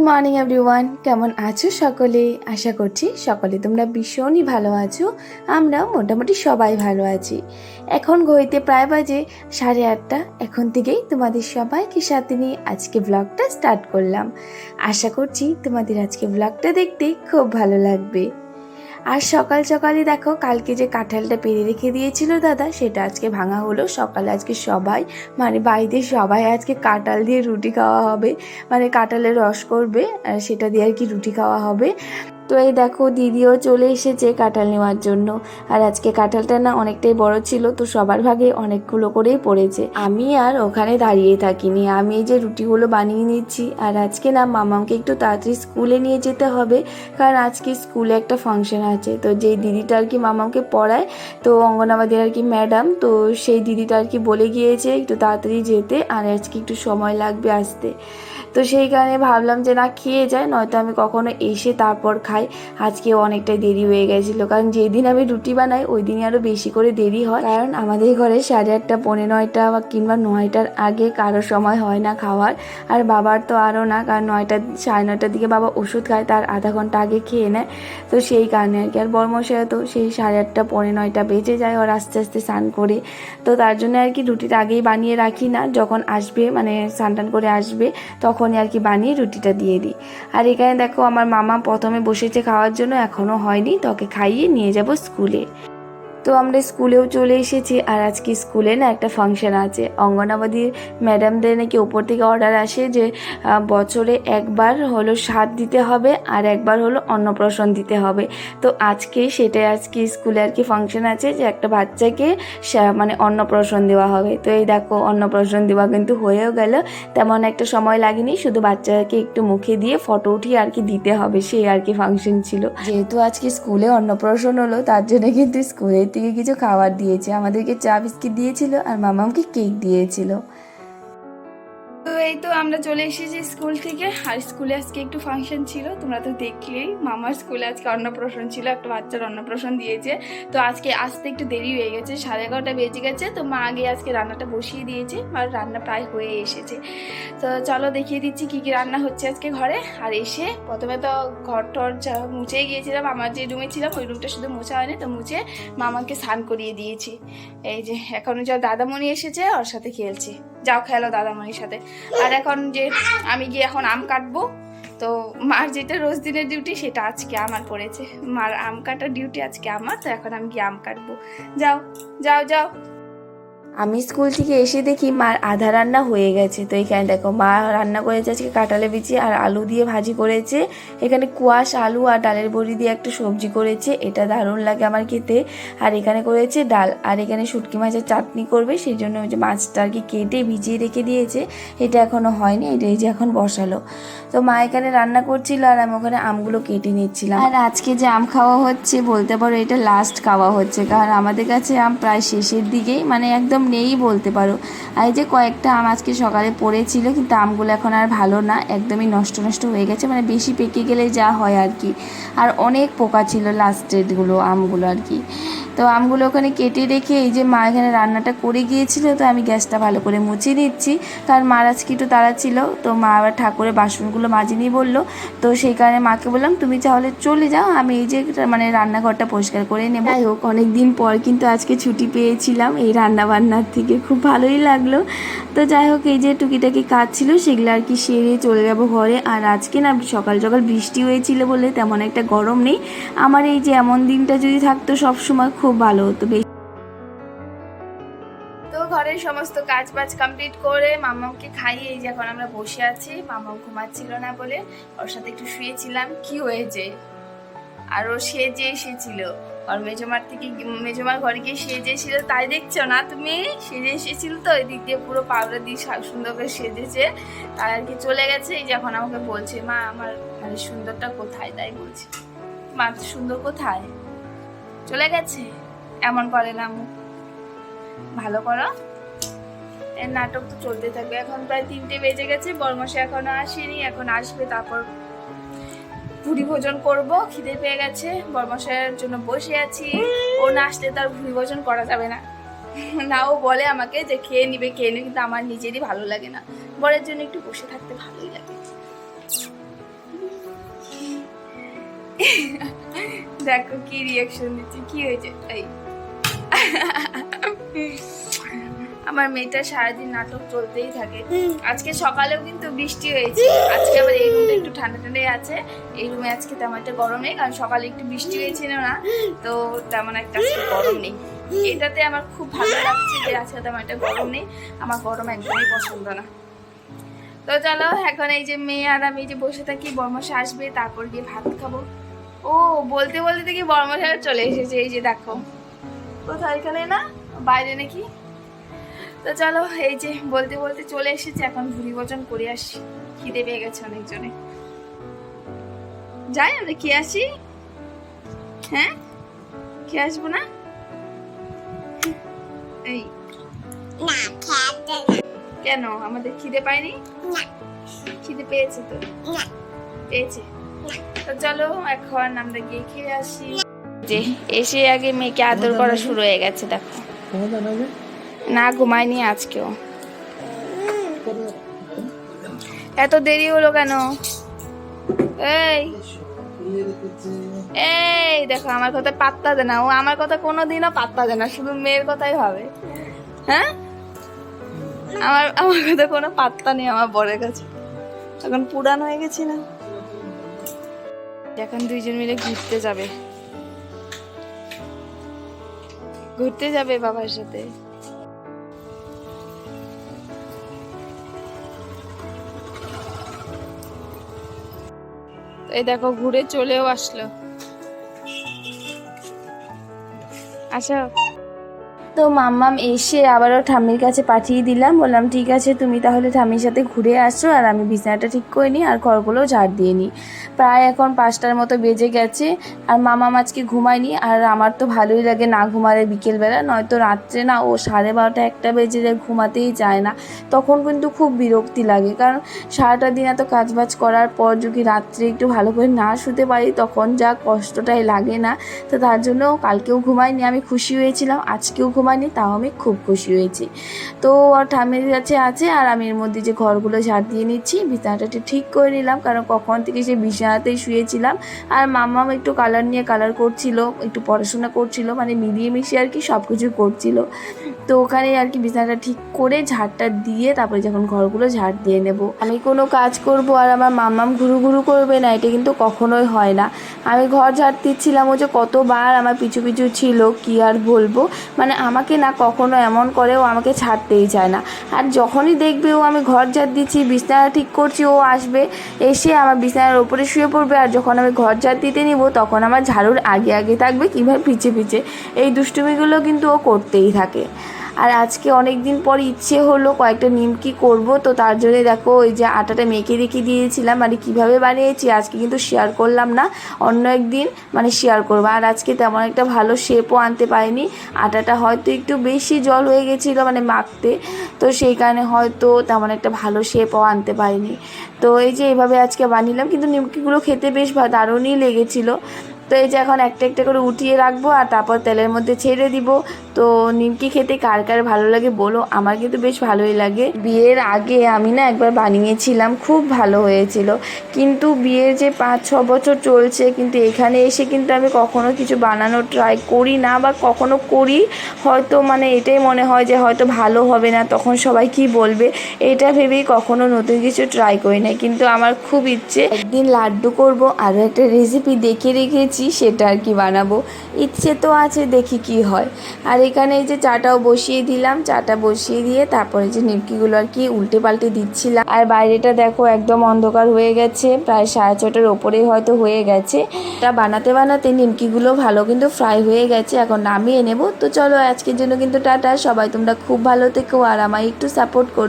Morning everyone, কেমন আছো সকলে? আশা করছি সকলে তোমরা ভীষণই ভালো আছো। আমরাও মোটামুটি সবাই ভালো আছি। এখন ঘড়িতে প্রায় বাজে 8:30। এখন থেকেই তোমাদের সবাইকে সাথে নিয়ে আজকে ব্লগটা স্টার্ট করলাম। আশা করছি তোমাদের আজকে ব্লগটা দেখতে খুব ভালো লাগবে। আর সকাল সকালই দেখো, কালকে যে কাঁঠালটা পেরে রেখে দিয়েছিল দাদা, সেটা আজকে ভাঙা হলো। সকালে আজকে সবাই বাড়িতে সবাই আজকে কাঁঠাল দিয়ে রুটি খাওয়া হবে, কাঁঠালের রস করবে আর সেটা দিয়ে আর কি রুটি খাওয়া হবে। তো এই দেখো, দিদিও চলে এসেছে কাঁঠাল নেওয়ার জন্য। আর আজকে কাঁঠালটা না অনেকটাই বড় ছিল, তো সবার ভাগে অনেকগুলো করেই পড়েছে। আমি আর ওখানে দাঁড়িয়ে থাকিনি, আমি এই যে রুটিগুলো বানিয়ে নিচ্ছি। আর আজকে না মামাকে একটু তাড়াতাড়ি স্কুলে নিয়ে যেতে হবে, কারণ আজকে স্কুলে একটা ফাংশন আছে। তো যেই দিদিটা আর কি মামাকে পড়ায়, তো অঙ্গনাবাদীর আর কি ম্যাডাম, তো সেই দিদিটা আর কি বলে গিয়েছে একটু তাড়াতাড়ি যেতে, আর আজকে একটু সময় লাগবে আসতে। তো সেই কারণে ভাবলাম যে না, খেয়ে যায়, নয়তো আমি কখনো এসে তারপর খাই। আজকে অনেকটাই দেরি হয়ে গেছিলো, কারণ যেদিন আমি রুটি বানাই ওই দিনই আরও বেশি করে দেরি হয়, কারণ আমাদের ঘরে 8:30, 9:45 বা কিংবা 9টার আগে কারো সময় হয় না খাওয়ার। আর বাবার তো আরও না, কারণ 9টা 9:30টার দিকে বাবা ওষুধ খায়, তার আধা ঘন্টা আগে খেয়ে নেয়। তো সেই কারণে আর কি। আর বড়মশাই তো সেই 8:30, 9:45 বেজে যায় ওর আস্তে আস্তে স্নান করে। তো তার জন্য আর কি রুটিটা আগেই বানিয়ে রাখি না, যখন আসবে স্নান টান করে আসবে তখনই আর কি বানিয়ে রুটিটা দিয়ে দিই। আর এখানে দেখো, আমার মামা প্রথমে বসেছে খাওয়ার জন্য, এখনও হয়নি, তোকে খাইয়ে নিয়ে যাব স্কুলে। তো আমরা স্কুলেও চলে এসেছি। আর আজকে স্কুলে না একটা ফাংশন আছে। অঙ্গনাবাদীর ম্যাডামদের নাকি ওপর থেকে অর্ডার আসে যে বছরে একবার হলো সাধ দিতে হবে আর একবার হলো অন্নপ্রাশন দিতে হবে। তো আজকে স্কুলে আর কি ফাংশন আছে, যে একটা বাচ্চাকে অন্নপ্রাশন দেওয়া হবে। তো এই দেখো, অন্নপ্রাশন দেওয়া কিন্তু হয়েও গেল, তেমন একটা সময় লাগেনি, শুধু বাচ্চাকে একটু মুখে দিয়ে ফটো উঠিয়ে আর কি দিতে হবে, সেই আর কি ফাংশন ছিল। যেহেতু আজকে স্কুলে অন্নপ্রাশন হলো, তার জন্য কিন্তু স্কুলে থেকে কিছু খাবার দিয়েছে, আমাদেরকে চা বিস্কিট দিয়েছিল আর মামাকে কেক দিয়েছিল। তো এই তো আমরা চলে এসেছি স্কুল থেকে। আর স্কুলে আজকে একটু ফাংশন ছিল, তোমরা তো দেখলেই। মামার স্কুলে আজকে অন্নপ্রাশন ছিল, একটা বাচ্চার অন্নপ্রাশন দিয়েছে। তো আজকে আসতে একটু দেরি হয়ে গেছে, 11:30 বেজে গেছে। তো মা আগে আজকে রান্নাটা বসিয়ে দিয়েছে, আর রান্না প্রায় হয়ে এসেছে। তো চলো দেখিয়ে দিচ্ছি কি কি রান্না হচ্ছে আজকে ঘরে। আর এসে প্রথমে তো ঘর টর মুছেই গিয়েছিলাম, আমার যে রুমে ছিলাম ওই রুমটা শুধু মোছা হয়নি, তো মুছে মামাকে স্নান করিয়ে দিয়েছি। এই যে এখন যা দাদামণি এসেছে, ওর সাথে খেলছে। যাও খেলো দাদামণির সাথে। আর এখন যে আমি গিয়ে এখন আম কাটবো। তো মার যেটা রোজ দিনের ডিউটি, সেটা আজকে আমার পড়েছে। মার আম কাটার ডিউটি আজকে আমার, তো এখন আমি গিয়ে আম কাটবো। যাও যাও যাও। আমি স্কুল থেকে এসে দেখি মার আধা রান্না হয়ে গেছে। তো এখানে দেখো, মা রান্না করেছে আজকে কাঁঠালে বিচি আর আলু দিয়ে ভাজি করেছে। এখানে কুয়াশ আলু আর ডালের বড়ি দিয়ে একটা সবজি করেছে, এটা দারুণ লাগে আমার খেতে। আর এখানে করেছে ডাল, আর এখানে শুটকি মাছের চাটনি করবে, সেই জন্য ওই যে মাছটা আর কি কেটে ভিজিয়ে রেখে দিয়েছে, এটা এখনও হয়নি, এটা এই যে এখন বসালো। তো মা এখানে রান্না করছিল আর আমি ওখানে আমগুলো কেটে নিচ্ছিলাম। আর আজকে যে আম খাওয়া হচ্ছে, বলতে পারো এটা লাস্ট খাওয়া হচ্ছে, কারণ আমাদের কাছে আম প্রায় শেষের দিকেই, একদম নেই বলতে পারো। আর এই যে কয়েকটা আম আজকে সকালে পড়েছিল, কিন্তু আমগুলো এখন আর ভালো না, একদমই নষ্ট নষ্ট হয়ে গেছে, বেশি পেকে গেলে যা হয় আর কি। আর অনেক পোকা ছিল লাস্টেরগুলো আমগুলো আর কি। তো আমগুলো ওখানে কেটে রেখে এই যে মা এখানে রান্নাটা করে গিয়েছিল, তো আমি গ্যাসটা ভালো করে মুছে দিচ্ছি, কারণ মার আজকে একটু তাড়া ছিল। তো মা আবার ঠাকুরের বাসনগুলো মাজিনি বললো, তো সেই কারণে মাকে বললাম তুমি তাহলে চলে যাও, আমি এই যে রান্নাঘরটা পরিষ্কার করে নেব। যাই হোক, অনেকদিন পর কিন্তু আজকে ছুটি পেয়েছিলাম এই রান্নাবান্নার থেকে, খুব ভালোই লাগলো। তো যাই হোক, এই যে টুকিটাকি কাজ ছিল সেগুলো আর কি সেরে চলে যাব ঘরে। আর আজকে না সকাল সকাল বৃষ্টি হয়েছিল বলে তেমন একটা গরম নেই। আমার এই যে এমন দিনটা যদি থাকতো সব সময়, খুব ভালো হতো। তো ঘরের সমস্ত কাজ বাজ কমপ্লিট করে মামাকে খাইয়ে এই যে এখন আমরা বসে আছি। মামা ঘুমাচ্ছিল না বলে ওর সাথে একটু শুয়েছিলাম। কি হয়েছে, আর ও সেজে এসেছিল, আর মেজমার ঘরে গিয়ে সেজে এসেছিল, তাই দেখছো না তুমি? সেজে এসেছিল, তো ওই দিক দিয়ে পুরো পাউডার দিয়ে সুন্দর করে সেজেছে, তাই আর কি চলে গেছে। এই যে এখন আমাকে বলছে, মা আমার সুন্দরটা কোথায়, তাই বলছে, মা সুন্দর কোথায়, চলে গেছে। এমন করে না, ভালো করো। এর নাটক তো চলতে থাকবে। এখন প্রায় 3টে বেজে গেছে, বর্মশাই এখনো আসেনি, এখন আসবে, তারপর ভুড়ি ভোজন করব। খিদে পেয়ে গেছে, বর্মশাইয়ের জন্য বসে আছি। ও না আসলে তার ভুড়ি ভোজন করা যাবে না। না, ও বলে আমাকে যে খেয়ে নিবে, কিন্তু আমার নিজেরই ভালো লাগে না, বরের জন্য একটু বসে থাকতে ভালোই লাগে। দেখো কি রিয়াকশন দিচ্ছে, কি হয়েছে? এই আমার মেয়েটা সারাদিন নাটক চলতেই থাকে। আজকে সকালেও কিন্তু বৃষ্টি হয়েছে, আজকে আবার এই রুমটা একটু ঠান্ডা ঠান্ডাই আছে। এই রুমে আজকে তেমন একটা গরম নেই, কারণ সকালে একটু বৃষ্টি হয়েছিল না, তো তেমন একটা আজকে গরম নেই। এটাতে আমার খুব ভালো লাগছে যে আজকে তেমন একটা গরম নেই। আমার গরম একদমই পছন্দ না। তো চলো এখন এই যে মেয়ে আর আমি যে বসে থাকি, বরমশা আসবে, তারপর গিয়ে ভাত খাবো। ও বলতে বলতে দেখি বরমশা চলে এসেছে, এই যে দেখো কোথায়, এখানে না বাইরে নাকি। তো চলো এই যে বলতে বলতে চলে এসেছে, এখন ভুড়ি ভোজন করে আসি, খিদে পেয়ে গেছে অনেকজনে। যাই আমরা খেয়ে আসি, হ্যাঁ খেয়ে আসবো না? এই কেন আমাদের খিদে পায়নি? খিদে পেয়েছে তো, পেয়েছে। তো চলো এখন আমরা গিয়ে খেয়ে আসি। যে এসে আগে মেয়েকে আদর করা শুরু হয়ে গেছে, দেখো না ঘুমায়নি আজকেও। এত দেরি হলো কেন? এই এই দেখো আমার কথা পাত্তা দেয় না, ও আমার কথা কোনোদিনও পাত্তা দেয় না, শুধু মেয়ের কথাই ভাবে। হ্যাঁ আমার আমার কথা কোনো পাত্তা নেই আমার বরের কাছে, এখন পুরান হয়ে গেছি না। এখন দুইজন মিলে ঘুরতে যাবে, ঘুরতে যাবে বাবার সাথে। এই দেখো ঘুরে চলেও আসলো। আচ্ছা তো মাম্মাম এসে আবারও ঠাম্মির কাছে পাঠিয়ে দিলাম, বললাম ঠিক আছে তুমি তাহলে ঠাম্মির সাথে ঘুরে আসো, আর আমি বিছানাটা ঠিক করে নিই আর ঘরগুলোও ঝাড় দিয়ে নিই। প্রায় এখন 5টার মতো বেজে গেছে, আর মাম্মাম আজকে ঘুমায়নি, আর আমার তো ভালোই লাগে না ঘুমালে বিকেলবেলা, নয়তো রাত্রে না ও 12:30 1টা বেজে যায়, ঘুমাতেই চায় না। তখন কিন্তু খুব বিরক্তি লাগে, কারণ সারাটা দিন এত কাজবাজ করার পর যদি রাত্রে একটু ভালো করে না শুতে পারি তখন যা কষ্টটাই লাগে না। তো তার জন্য কালকেও ঘুমাইনি, আমি খুশি হয়েছিলাম, আজকেও ঘুমাইনি, তাও আমি খুব খুশি হয়েছি। তো ঠাম্মির কাছে আছে, আর আমি এর মধ্যে যে ঘরগুলো ঝাড় দিয়ে নিচ্ছি, বিছানাটা ঠিক করে নিলাম, কারণ কখন থেকে সে বিছানাতেই শুয়েছিলাম। আর মাম্মাম একটু কালার নিয়ে কালার করছিল, একটু পড়াশোনা করছিল, মানে মিলিয়ে মিশিয়ে আর কি সব কিছু করছিল। তো ওখানে আর কি বিছানাটা ঠিক করে ঝাড়টা দিয়ে তারপরে যখন ঘরগুলো ঝাড় দিয়ে নেব। আমি কোনো কাজ করব আর আমার মাম্মাম ঘুরু ঘুরু করবে না, এটা কিন্তু কখনোই হয় না। আমি ঘর ঝাড় দিচ্ছিলাম, ও যে কতবার আমার পিছু পিছু ছিল কি আর বলবো, মানে আমাকে না কখনো এমন করে, ও আমাকে ছাড়তেই চায় না। আর যখনই দেখবে ও আমি ঘর ঝাড় দিচ্ছি, বিছানা ঠিক করছি, ও আসবে, এসে আমার বিছানার ওপরে শুয়ে পড়বে, আর যখন আমি ঘর ঝাড় দিতে নিব তখন আমার ঝাড়ুর আগে আগে থাকবে কিভাবে পিছে পিছে। এই দুষ্টুমিগুলো কিন্তু ও করতেই থাকে। আর আজকে অনেক দিন পর ইচ্ছে হলো কয়েকটা নিমকি করব, তো তার জন্য দেখো ওই যে আটাটা মেখে রেখে দিয়েছিলাম, মানে কীভাবে বানিয়েছি আজকে কিন্তু শেয়ার করলাম না, অন্য একদিন মানে শেয়ার করবো। আর আজকে তেমন একটা ভালো শেপও আনতে পারিনি, আটাটা হয়তো একটু বেশি জল হয়ে গেছিলো মানে মাখতে, তো সেই কারণে হয়তো তেমন একটা ভালো শেপও আনতে পারিনি। তো এই যে এইভাবে আজকে বানিলাম, কিন্তু নিমকিগুলো খেতে বেশ দারুণই লেগেছিলো। তো এই যে এখন একটা একটা করে উঠিয়ে রাখবো, আর তারপর তেলের মধ্যে ছেড়ে দিব। তো নিমকি খেতে কার কার ভালো লাগে বলো, আমার কিন্তু বেশ ভালোই লাগে। বিয়ের আগে আমি না একবার বানিয়েছিলাম, খুব ভালো হয়েছিল, কিন্তু বিয়ের যে 5-6 বছর চলছে, কিন্তু এখানে এসে কিন্তু আমি কখনো কিছু বানানোর ট্রাই করি না, বা কখনো করি হয়তো মানে এটাই মনে হয় যে হয়তো ভালো হবে না, তখন সবাই কি বলবে, এটা ভেবেই কখনো নতুন কিছু ট্রাই করি না। কিন্তু আমার খুব ইচ্ছে একদিন লাড্ডু করব, আরও একটা রেসিপি দেখে রেখেছি, সেটা আর কি বানাবো, ইচ্ছে তো আছে, দেখি কি হয়। আর এখানে এই যে চাটাও বসিয়ে দিলাম, চাটা বসিয়ে দিয়ে তারপরে যে নিমকিগুলো আর কি উল্টে পাল্টে দিচ্ছিলাম। আর বাইরেটা দেখো একদম অন্ধকার হয়ে গেছে, প্রায় 6:30টার ওপরেই হয়তো হয়ে গেছে। এটা বানাতে বানাতে নিমকিগুলো ভালো কিন্তু ফ্রাই হয়ে গেছে, এখন নামিয়ে নেব। তো চলো আজকের জন্য কিন্তু টাটা, সবাই তোমরা খুব ভালো থেকো আর আমায় একটু সাপোর্ট করো।